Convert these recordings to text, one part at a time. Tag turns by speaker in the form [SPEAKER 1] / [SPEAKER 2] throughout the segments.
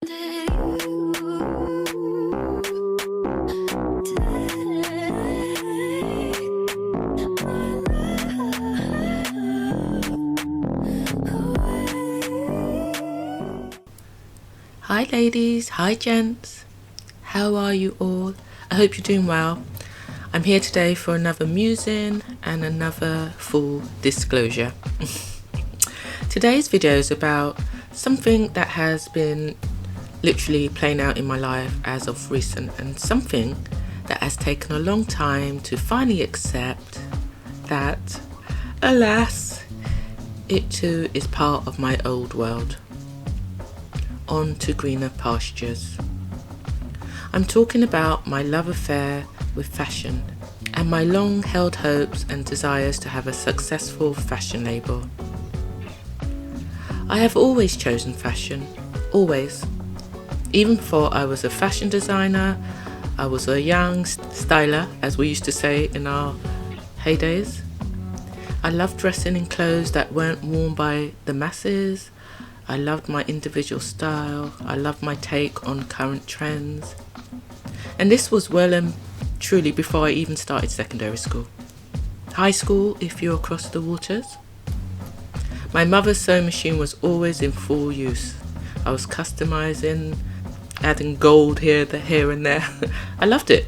[SPEAKER 1] Hi ladies, hi gents, how are you all? I hope you're doing well. I'm here today for another musing and another full disclosure. Today's video is about something that has been literally playing out in my life as of recent, and something that has taken a long time to finally accept that, alas, it too is part of my old world. On to greener pastures. I'm talking about my love affair with fashion and my long held hopes and desires to have a successful fashion label. I have always chosen fashion, always. Even before I was a fashion designer, I was a young styler, as we used to say in our heydays. I loved dressing in clothes that weren't worn by the masses. I loved my individual style. I loved my take on current trends. And this was well and truly before I even started secondary school. High school, if you're across the waters. My mother's sewing machine was always in full use. I was customizing, adding gold here and there. I loved it.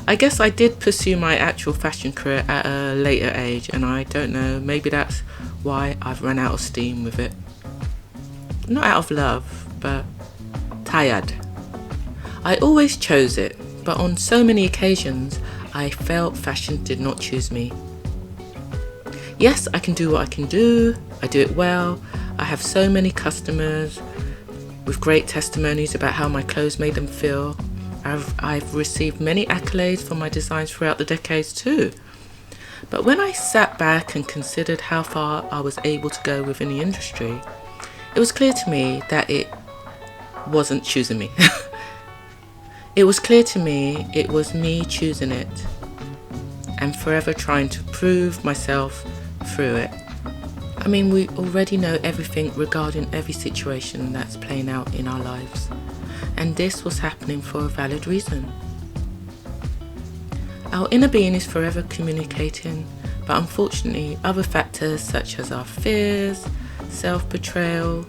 [SPEAKER 1] I guess I did pursue my actual fashion career at a later age, and I don't know, maybe that's why I've run out of steam with it. Not out of love, but tired. I always chose it, but on so many occasions I felt fashion did not choose me. Yes, I can do what I can do. I do it well. I have so many customers with great testimonies about how my clothes made them feel. I've received many accolades for my designs throughout the decades too. But when I sat back and considered how far I was able to go within the industry, it was clear to me that it wasn't choosing me. It was clear to me it was me choosing it and forever trying to prove myself through it. I mean, we already know everything regarding every situation that's playing out in our lives, and this was happening for a valid reason. Our inner being is forever communicating, but unfortunately other factors such as our fears, self-betrayal,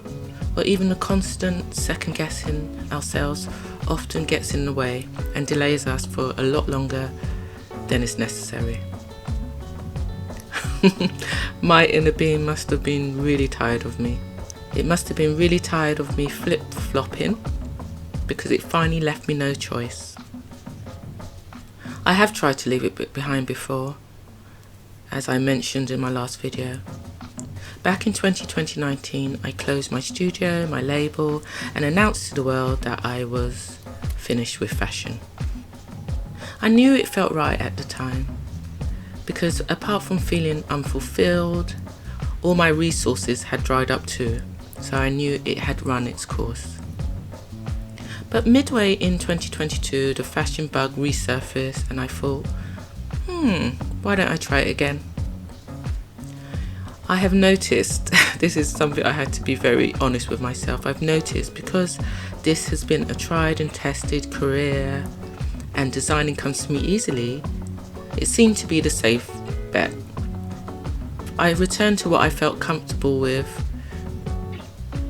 [SPEAKER 1] or even the constant second-guessing ourselves often gets in the way and delays us for a lot longer than is necessary. My inner being must have been really tired of me. It must have been really tired of me flip-flopping, because it finally left me no choice. I have tried to leave it behind before, as I mentioned in my last video. Back in 2019, I closed my studio, my label, and announced to the world that I was finished with fashion. I knew it felt right at the time, because apart from feeling unfulfilled, all my resources had dried up too, so I knew it had run its course. But midway in 2022, the fashion bug resurfaced, and I thought, why don't I try it again? I have noticed, this is something I had to be very honest with myself, I've noticed, because this has been a tried and tested career and designing comes to me easily, it seemed to be the safe bet. I returned to what I felt comfortable with,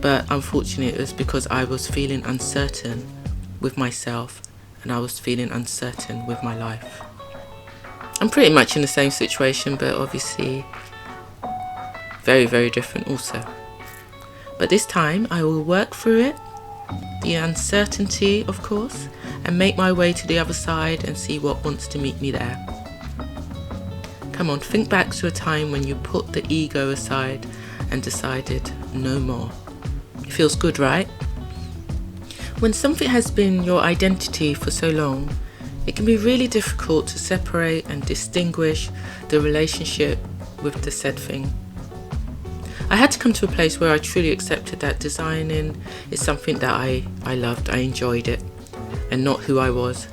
[SPEAKER 1] but unfortunately it was because I was feeling uncertain with myself and I was feeling uncertain with my life. I'm pretty much in the same situation, but obviously very, very different also. But this time I will work through it, the uncertainty of course, and make my way to the other side and see what wants to meet me there. Come on, think back to a time when you put the ego aside and decided no more. It feels good, right? When something has been your identity for so long, it can be really difficult to separate and distinguish the relationship with the said thing. I had to come to a place where I truly accepted that designing is something that I loved, I enjoyed it, and not who I was.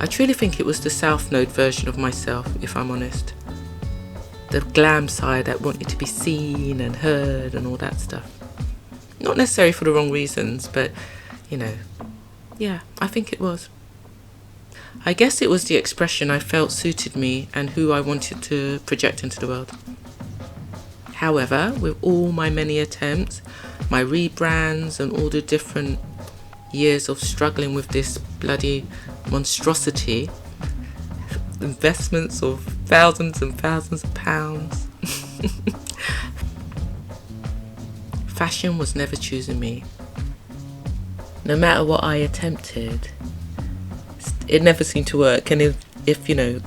[SPEAKER 1] I truly think it was the South Node version of myself, if I'm honest. The glam side that wanted to be seen and heard and all that stuff. Not necessarily for the wrong reasons, but, you know, yeah, I think it was. I guess it was the expression I felt suited me and who I wanted to project into the world. However, with all my many attempts, my rebrands and all the different years of struggling with this bloody monstrosity, investments of thousands and thousands of pounds, fashion was never choosing me. No matter what I attempted, it never seemed to work. And if you know,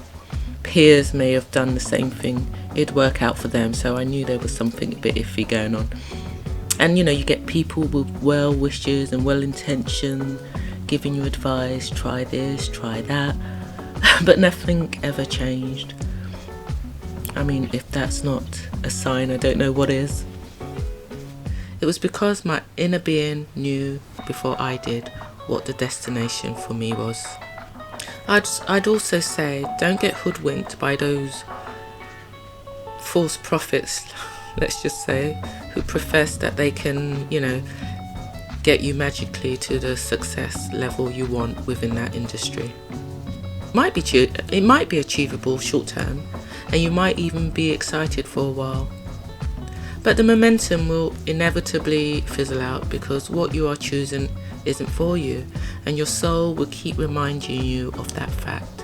[SPEAKER 1] peers may have done the same thing, it'd work out for them. So I knew there was something a bit iffy going on. And you know, you get people with well wishes and well intention giving you advice, try this, try that, but nothing ever changed. I mean, if that's not a sign, I don't know what is. It was because my inner being knew before I did what the destination for me was. I'd also say, don't get hoodwinked by those false prophets, let's just say, who profess that they can, you know, get you magically to the success level you want within that industry. It might be achievable short term, and you might even be excited for a while. But the momentum will inevitably fizzle out because what you are choosing isn't for you, and your soul will keep reminding you of that fact.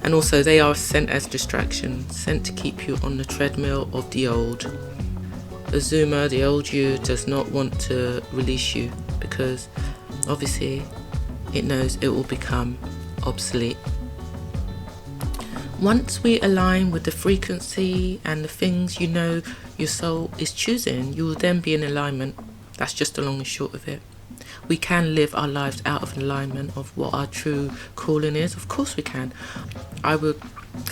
[SPEAKER 1] And also, they are sent as distractions, sent to keep you on the treadmill of the old. Erzumah, the old you, does not want to release you because obviously it knows it will become obsolete. Once we align with the frequency and the things you know your soul is choosing, you will then be in alignment. That's just the long and short of it. We can live our lives out of alignment of what our true calling is. Of course we can. I would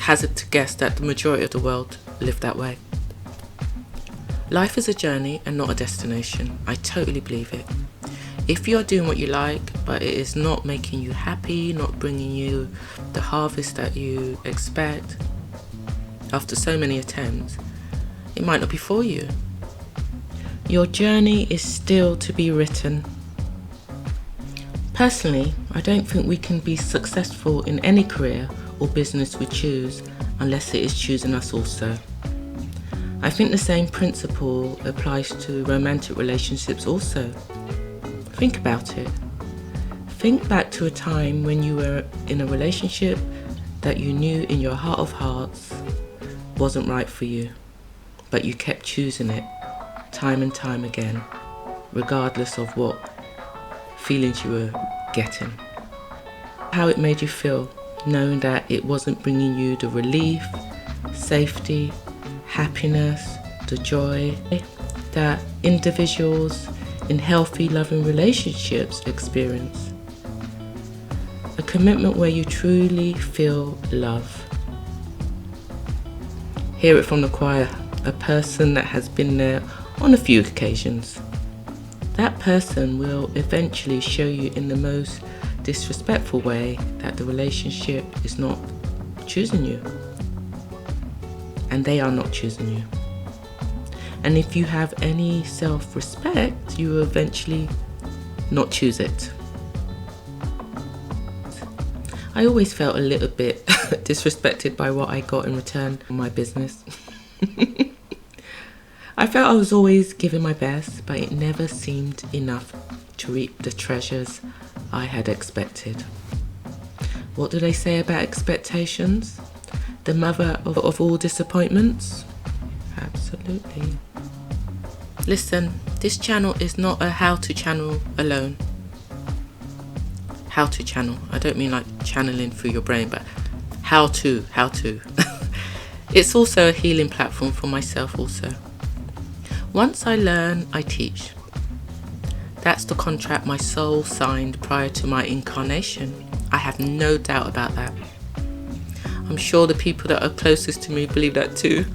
[SPEAKER 1] hazard to guess that the majority of the world live that way. Life is a journey and not a destination. I totally believe it. If you are doing what you like, but it is not making you happy, not bringing you the harvest that you expect, after so many attempts, it might not be for you. Your journey is still to be written. Personally, I don't think we can be successful in any career or business we choose unless it is choosing us also. I think the same principle applies to romantic relationships also. Think about it. Think back to a time when you were in a relationship that you knew in your heart of hearts wasn't right for you, but you kept choosing it time and time again, regardless of what feelings you were getting. How it made you feel, knowing that it wasn't bringing you the relief, safety, happiness, the joy that individuals in healthy, loving relationships experience. A commitment where you truly feel love. Hear it from the choir, a person that has been there on a few occasions. That person will eventually show you in the most disrespectful way that the relationship is not choosing you. And they are not choosing you. And if you have any self-respect, you will eventually not choose it. I always felt a little bit disrespected by what I got in return for my business. I felt I was always giving my best, but it never seemed enough to reap the treasures I had expected. What do they say about expectations? The mother of all disappointments? Absolutely. Listen, this channel is not a how-to channel alone. How-to channel. I don't mean like channeling through your brain, but how to. It's also a healing platform for myself also. Once I learn, I teach. That's the contract my soul signed prior to my incarnation. I have no doubt about that. I'm sure the people that are closest to me believe that too.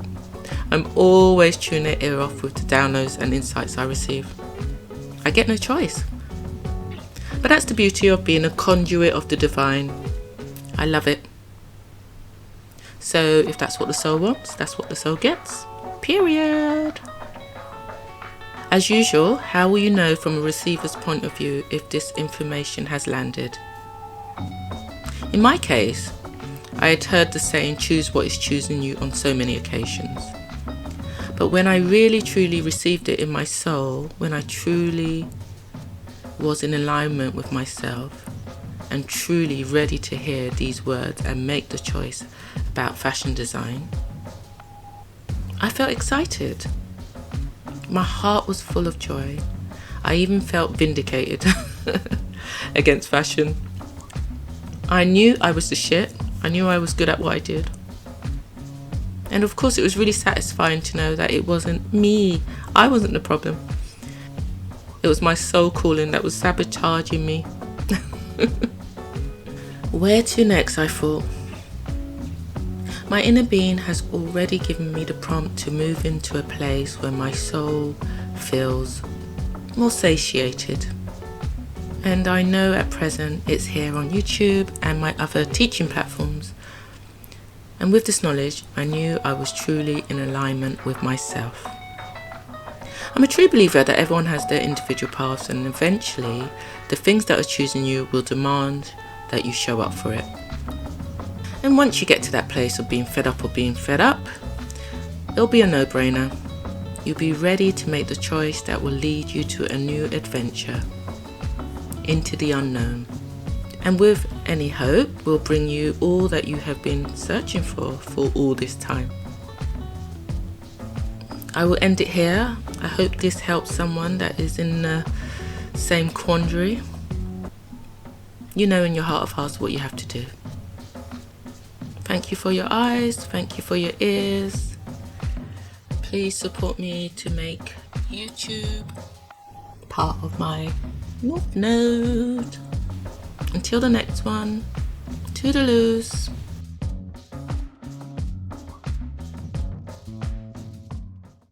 [SPEAKER 1] I'm always tuning their ear off with the downloads and insights I receive. I get no choice. But that's the beauty of being a conduit of the divine. I love it. So if that's what the soul wants, that's what the soul gets. Period. As usual, how will you know from a receiver's point of view if this information has landed? In my case, I had heard the saying, choose what is choosing you, on so many occasions. But when I really truly received it in my soul, when I truly was in alignment with myself and truly ready to hear these words and make the choice about fashion design, I felt excited. My heart was full of joy. I even felt vindicated against fashion. I knew I was the shit. I knew I was good at what I did. And of course, it was really satisfying to know that it wasn't me. I wasn't the problem. It was my soul calling that was sabotaging me. Where to next, I thought. My inner being has already given me the prompt to move into a place where my soul feels more satiated. And I know at present it's here on YouTube and my other teaching platforms. And with this knowledge, I knew I was truly in alignment with myself. I'm a true believer that everyone has their individual paths, and eventually the things that are choosing you will demand that you show up for it. And once you get to that place of being fed up or being fed up, it'll be a no-brainer. You'll be ready to make the choice that will lead you to a new adventure into the unknown. And with any hope, will bring you all that you have been searching for all this time. I will end it here. I hope this helps someone that is in the same quandary. You know in your heart of hearts what you have to do. Thank you for your eyes. Thank you for your ears. Please support me to make YouTube part of my North Node. Until the next one, toodaloos.